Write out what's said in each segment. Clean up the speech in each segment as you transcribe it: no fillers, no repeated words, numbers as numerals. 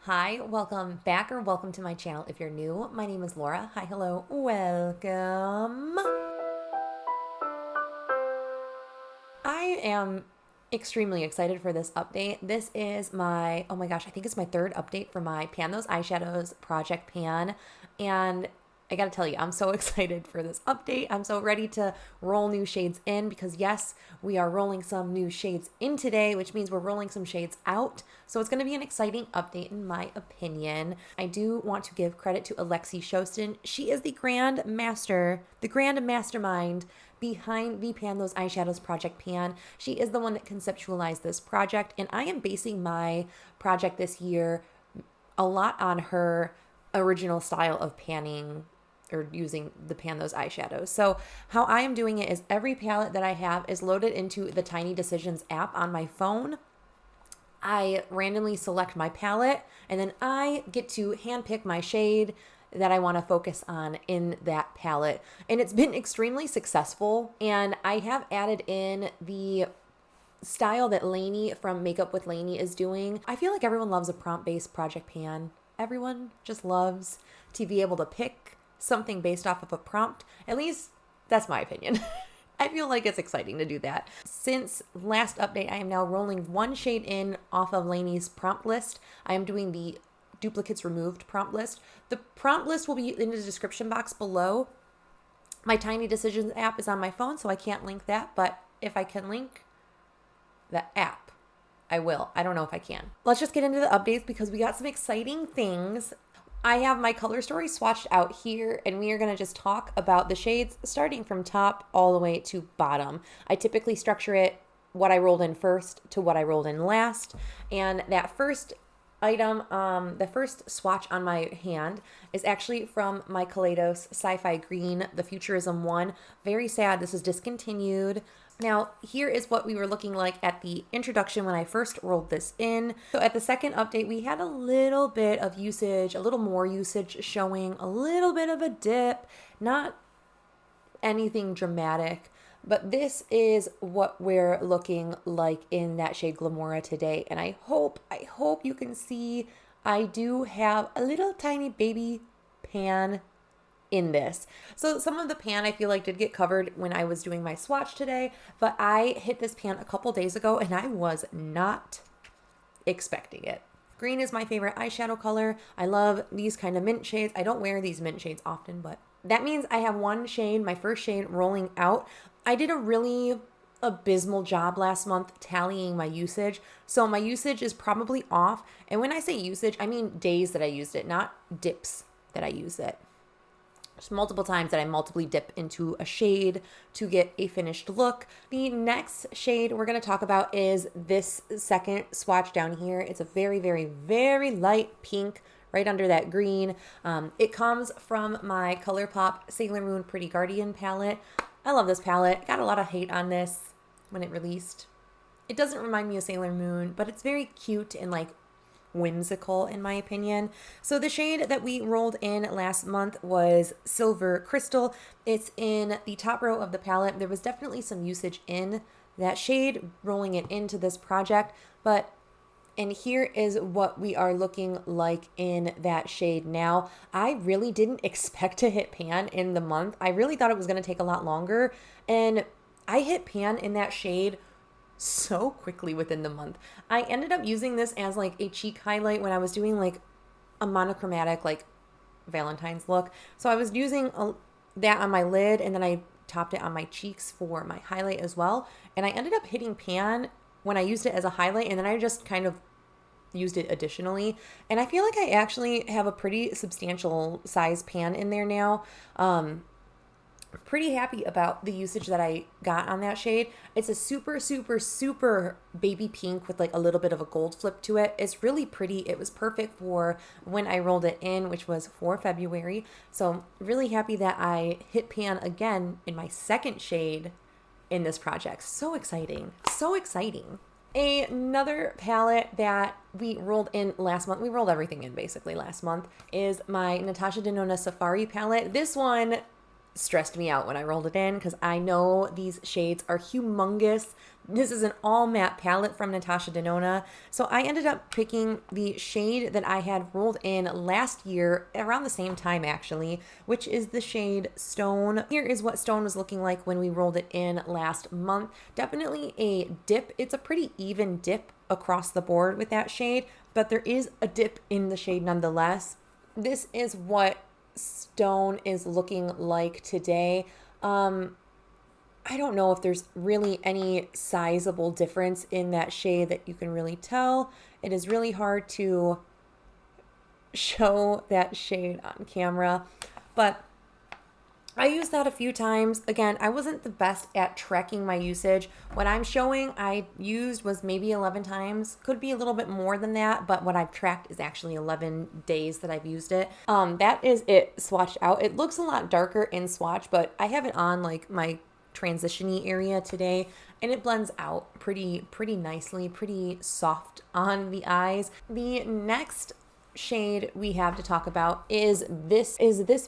Hi, welcome back or welcome to my channel. If you're new, my name is Laura. Hi, hello, welcome. I am extremely excited for this update. This is my, oh my gosh, I think it's my third update for my Pan Those Eyeshadows project pan. And I gotta tell you, I'm so excited for this update. I'm so ready to roll new shades in because yes, we are rolling some new shades in today, which means we're rolling some shades out. So it's gonna be an exciting update in my opinion. I do want to give credit to Alexi Shostin. She is the grand master, the grand mastermind behind the Pan Those Eyeshadows project pan. She is the one that conceptualized this project, and I am basing my project this year a lot on her original style of panning or using the Pan Those eyeshadows. So how I am doing it is every palette that I have is loaded into the Tiny Decisions app on my phone. I randomly select my palette and then I get to handpick my shade that I want to focus on in that palette. And it's been extremely successful, and I have added in the style that Lainey from Makeup with Lainey is doing. I feel like everyone loves a prompt-based project pan. Everyone just loves to be able to pick something based off of a prompt. At least that's my opinion. I feel like it's exciting to do that. Since last update, I am now rolling one shade in off of Lainey's prompt list. I am doing the duplicates removed prompt list. The prompt list will be in the description box below. My Tiny Decisions app is on my phone, so I can't link that, but if I can link the app, I will. I don't know if I can. Let's just get into the updates because we got some exciting things. I have my color story swatched out here, and we are going to just talk about the shades starting from top all the way to bottom. I typically structure it what I rolled in first to what I rolled in last, and that first item, the first swatch on my hand is actually from my Kaleidos Sci-Fi Green, the Futurism one. Very sad, this is discontinued. Now, here is what we were looking like at the introduction when I first rolled this in. So at the second update, we had a little bit of usage, a little more usage showing, a little bit of a dip, not anything dramatic. But this is what we're looking like in that shade Glamora today. And I hope you can see I do have a little tiny baby pan in this. So some of the pan I feel like did get covered when I was doing my swatch today, but I hit this pan a couple days ago and I was not expecting it. Green is my favorite eyeshadow color. I love these kind of mint shades. I don't wear these mint shades often, but that means I have one shade, my first shade, rolling out. I did a really abysmal job last month tallying my usage. So my usage is probably off. And when I say usage, I mean days that I used it, not dips that I use it. There's multiple times that I multiply dip into a shade to get a finished look. The next shade we're going to talk about is this second swatch down here. It's a very, very, very light pink right under that green. It comes from my ColourPop Sailor Moon Pretty Guardian palette. I love this palette. Got a lot of hate on this when it released. It doesn't remind me of Sailor Moon, but it's very cute and like whimsical in my opinion. So the shade that we rolled in last month was Silver Crystal. It's in the top row of the palette. There was definitely some usage in that shade rolling it into this project, and here is what we are looking like in that shade now. I really didn't expect to hit pan in the month. I really thought it was going to take a lot longer, and I hit pan in that shade so quickly within the month. I ended up using this as like a cheek highlight when I was doing like a monochromatic like Valentine's look. So I was using that on my lid, and then I topped it on my cheeks for my highlight as well. And I ended up hitting pan when I used it as a highlight, and then I just kind of used it additionally. And I feel like I actually have a pretty substantial size pan in there now. Pretty happy about the usage that I got on that shade. It's a super, super, super baby pink with like a little bit of a gold flip to it. It's really pretty. It was perfect for when I rolled it in, which was for February. So really happy that I hit pan again in my second shade in this project. So exciting. So exciting. Another palette that we rolled in last month, we rolled everything in basically last month, is my Natasha Denona Safari palette. This one stressed me out when I rolled it in because I know these shades are humongous. This is an all matte palette from Natasha Denona. So I ended up picking the shade that I had rolled in last year, around the same time actually, which is the shade Stone. Here is what Stone was looking like when we rolled it in last month. Definitely a dip. It's a pretty even dip across the board with that shade, but there is a dip in the shade nonetheless. This is what Stone is looking like today. I don't know if there's really any sizable difference in that shade that you can really tell. It is really hard to show that shade on camera, but I used that a few times. Again, I wasn't the best at tracking my usage. What I'm showing I used was maybe 11 times. Could be a little bit more than that, but what I've tracked is actually 11 days that I've used it. That is it swatched out. It looks a lot darker in swatch, but I have it on like my transition-y area today, and it blends out pretty nicely, pretty soft on the eyes. The next shade we have to talk about is this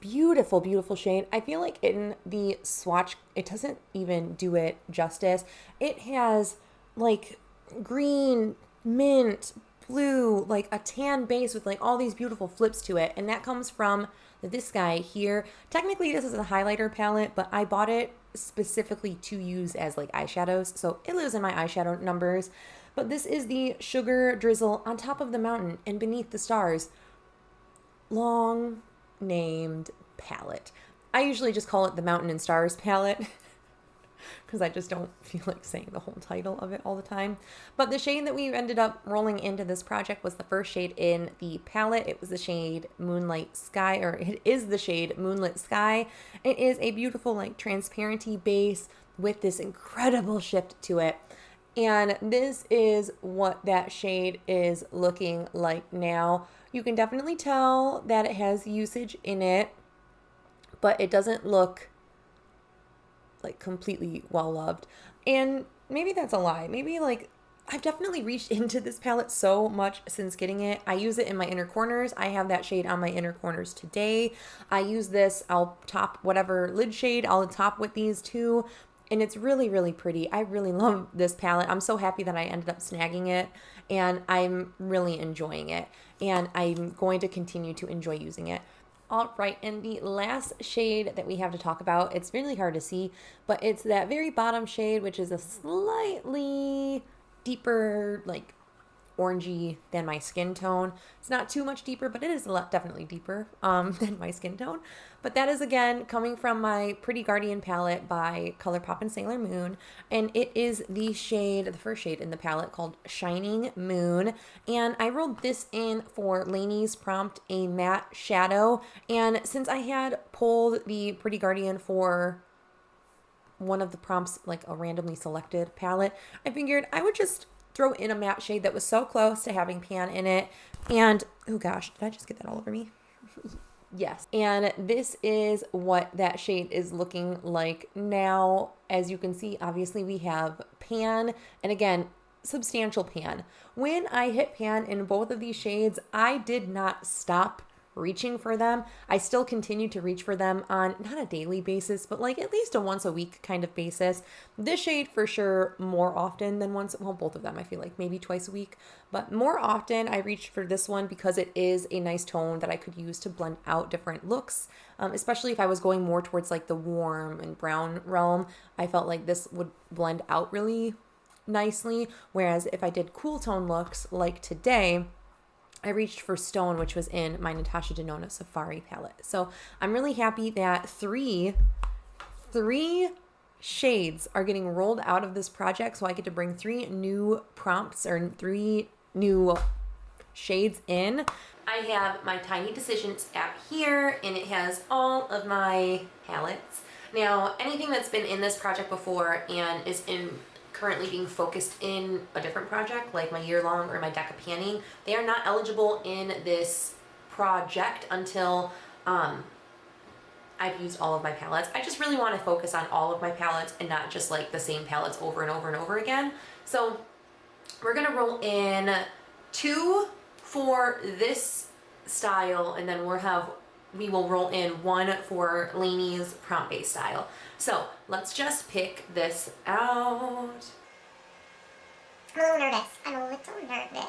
beautiful shade. I feel like in the swatch it doesn't even do it justice. It has like green, mint, blue, like a tan base with like all these beautiful flips to it, and that comes from this guy here. Technically this is a highlighter palette, but I bought it specifically to use as like eyeshadows, so it lives in my eyeshadow numbers. But this is the Sugar Drizzle On Top of the Mountain and Beneath the Stars long named palette. I usually just call it the Mountain and Stars palette because I just don't feel like saying the whole title of it all the time. But the shade that we ended up rolling into this project was the first shade in the palette. It was the shade Moonlight Sky, or it is the shade Moonlit Sky. It is a beautiful like transparency base with this incredible shift to it. And this is what that shade is looking like now. You can definitely tell that it has usage in it, but it doesn't look like completely well loved. And maybe that's a lie. Maybe like I've definitely reached into this palette so much since getting it. I use it in my inner corners. I have that shade on my inner corners today. I use this, I'll top whatever lid shade, I'll top with these two. And it's really pretty. I really love this palette. I'm so happy that I ended up snagging it, and I'm really enjoying it. And I'm going to continue to enjoy using it. All right, and the last shade that we have to talk about, it's really hard to see, but it's that very bottom shade, which is a slightly deeper, like orangey than my skin tone. It's not too much deeper, but it is a lot definitely deeper than my skin tone. But that is again coming from my Pretty Guardian palette by ColourPop and Sailor Moon, and it is the shade, the first shade in the palette, called Shining Moon. And I rolled this in for Lainey's prompt, a matte shadow. And since I had pulled the Pretty Guardian for one of the prompts, like a randomly selected palette, I figured I would just throw in a matte shade that was so close to having pan in it. And oh gosh, did I just get that all over me? Yes. And this is what that shade is looking like now. As you can see, obviously we have pan, and again, substantial pan. When I hit pan in both of these shades, I did not stop reaching for them. I still continue to reach for them on not a daily basis, but like at least a once a week kind of basis. This shade for sure more often than once, well, both of them I feel like maybe twice a week, but more often I reached for this one because it is a nice tone that I could use to blend out different looks, especially if I was going more towards like the warm and brown realm. I felt like this would blend out really nicely, whereas if I did cool tone looks like today, I reached for Stone, which was in my Natasha Denona Safari palette. So I'm really happy that three shades are getting rolled out of this project. So I get to bring 3 new prompts or 3 new shades in. I have my Tiny Decisions app here, and it has all of my palettes. Now, anything that's been in this project before and is currently being focused in a different project, like my year long or my deck of panning, they are not eligible in this project until I've used all of my palettes. I just really want to focus on all of my palettes and not just like the same palettes over and over and over again. So we're gonna roll in 2 for this style, and then we will roll in 1 for Lainey's prompt based style. So let's just pick this out. I'm a little nervous. I'm a little nervous.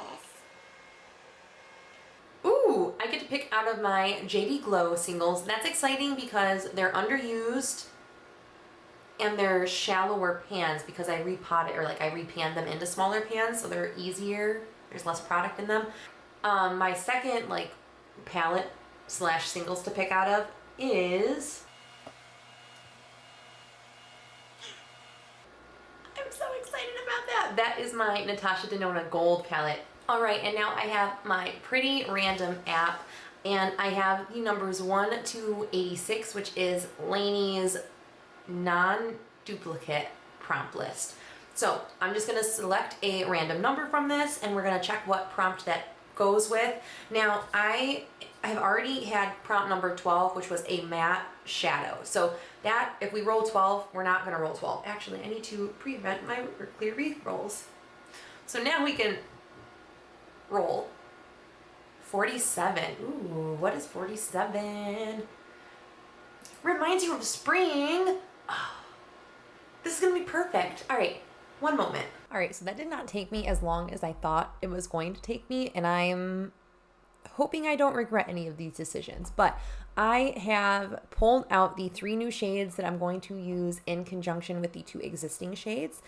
Ooh, I get to pick out of my JD Glow singles. That's exciting because they're underused and they're shallower pans because I repotted, or like I repanned them into smaller pans, so they're easier. There's less product in them. My second like palette slash singles to pick out of is, I'm so excited about that. That is my Natasha Denona Gold palette. All right, and now I have my Pretty Random app, and I have the numbers 1 to 86, which is Lainey's non-duplicate prompt list. So I'm just gonna select a random number from this, and we're gonna check what prompt that goes with. Now I have already had prompt number 12, which was a matte shadow. So that, if we roll 12, we're not gonna roll 12. Actually, I need to prevent my clear wreath rolls. So now we can roll 47. Ooh, what is 47? Reminds you of spring. Oh, this is gonna be perfect. All right, one moment. All right, so that did not take me as long as I thought it was going to take me, and I'm hoping I don't regret any of these decisions. But I have pulled out the 3 new shades that I'm going to use in conjunction with the 2 existing shades.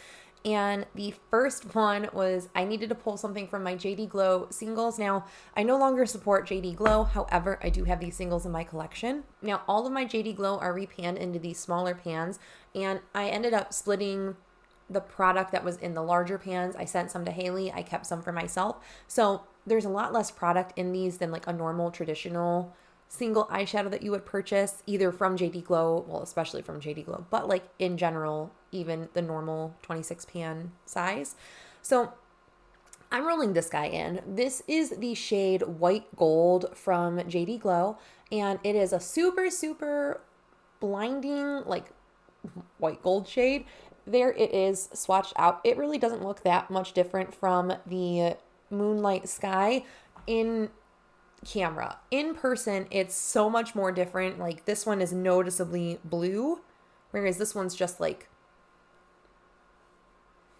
And the first one was, I needed to pull something from my JD Glow singles. Now, I no longer support JD Glow. However, I do have these singles in my collection. Now, all of my JD Glow are repanned into these smaller pans, and I ended up splitting the product that was in the larger pans. I sent some to Haley. I kept some for myself. So there's a lot less product in these than like a normal traditional single eyeshadow that you would purchase either from JD Glow, well, especially from JD Glow, but like in general, even the normal 26 pan size. So I'm rolling this guy in. This is the shade White Gold from JD Glow, and it is a super, super blinding, like white gold shade. There it is swatched out. It really doesn't look that much different from the Moonlight Sky in camera. In person, it's so much more different. Like this one is noticeably blue, whereas this one's just like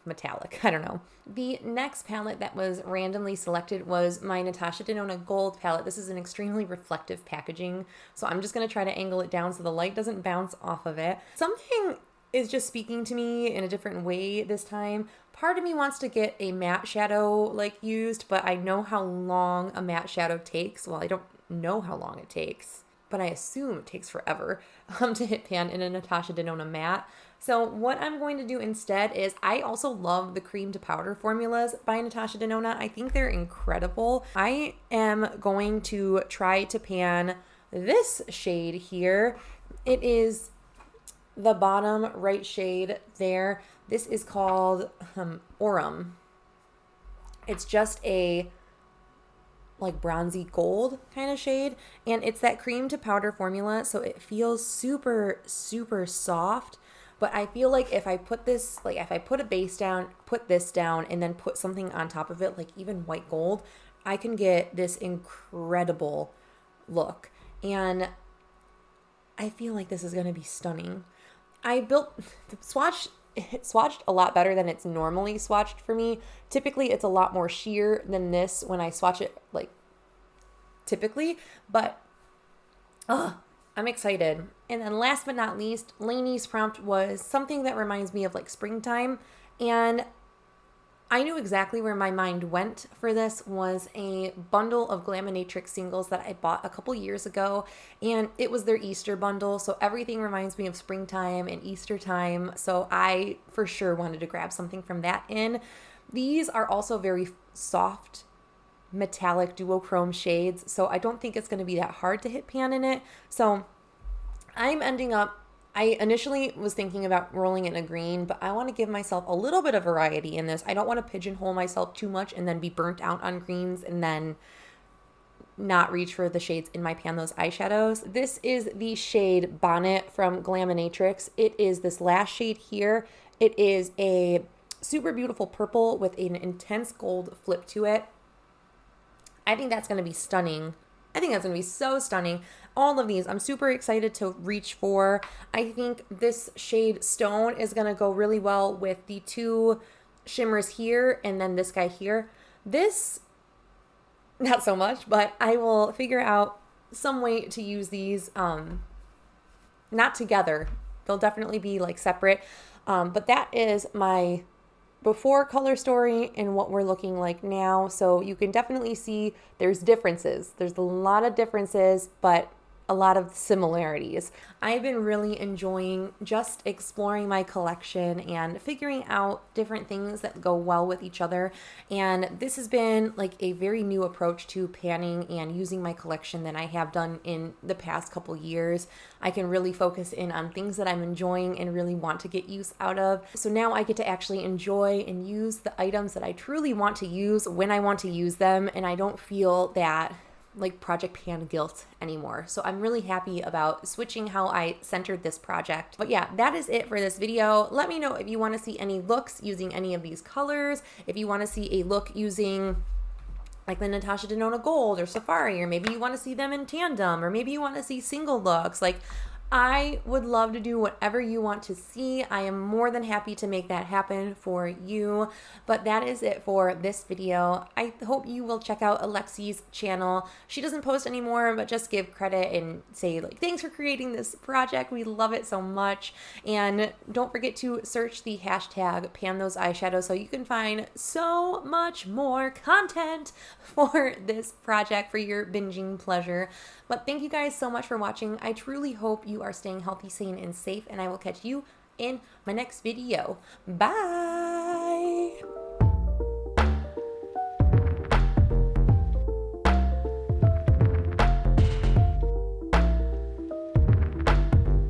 metallic. I don't know. The next palette that was randomly selected was my Natasha Denona Gold palette. This is an extremely reflective packaging, so I'm just going to try to angle it down so the light doesn't bounce off of it. Something is just speaking to me in a different way this time. Part of me wants to get a matte shadow like used, but I know how long a matte shadow takes. Well, I don't know how long it takes, but I assume it takes forever to hit pan in a Natasha Denona matte. So what I'm going to do instead is, I also love the cream to powder formulas by Natasha Denona. I think they're incredible. I am going to try to pan this shade here. It is the bottom right shade there. This is called Aurum. It's just a like bronzy gold kind of shade, and it's that cream to powder formula, so it feels super, super soft. But I feel like if I put this, like if I put a base down, put this down, and then put something on top of it, like even white gold, I can get this incredible look. And I feel like this is going to be stunning. I built the swatch, it swatched a lot better than it's normally swatched for me. Typically, it's a lot more sheer than this when I swatch it, like, typically. But, I'm excited. And then last but not least, Lainey's prompt was something that reminds me of, like, springtime. And I knew exactly where my mind went for this. Was a bundle of Glaminatrix singles that I bought a couple years ago, and it was their Easter bundle, so everything reminds me of springtime and Easter time, so I for sure wanted to grab something from that in. These are also very soft metallic duochrome shades, so I don't think it's going to be that hard to hit pan in it. So I'm ending up, I initially was thinking about rolling in a green, but I want to give myself a little bit of variety in this. I don't want to pigeonhole myself too much and then be burnt out on greens and then not reach for the shades in my pan, those eyeshadows. This is the shade Bonnet from Glaminatrix. It is this last shade here. It is a super beautiful purple with an intense gold flip to it. I think that's going to be stunning. I think that's going to be so stunning. All of these, I'm super excited to reach for. I think this shade Stone is going to go really well with the two shimmers here and then this guy here. This, not so much, but I will figure out some way to use these, not together. They'll definitely be like separate. But that is my before color story and what we're looking like now. So you can definitely see there's differences. There's a lot of differences, but a lot of similarities. I've been really enjoying just exploring my collection and figuring out different things that go well with each other. And this has been like a very new approach to panning and using my collection than I have done in the past couple years. I can really focus in on things that I'm enjoying and really want to get use out of. So now I get to actually enjoy and use the items that I truly want to use when I want to use them, and I don't feel that like project pan guilt anymore. So I'm really happy about switching how I centered this project. But yeah, that is it for this video. Let me know if you want to see any looks using any of these colors, if you want to see a look using like the Natasha Denona Gold or Safari, or maybe you want to see them in tandem, or maybe you want to see single looks. Like, I would love to do whatever you want to see. I am more than happy to make that happen for you. But that is it for this video. I hope you will check out Alexi's channel. She doesn't post anymore, but just give credit and say like, thanks for creating this project. We love it so much. And don't forget to search the hashtag pan those eyeshadows so you can find so much more content for this project for your binging pleasure. But thank you guys so much for watching. I truly hope you are staying healthy, sane, and safe, and I will catch you in my next video. Bye!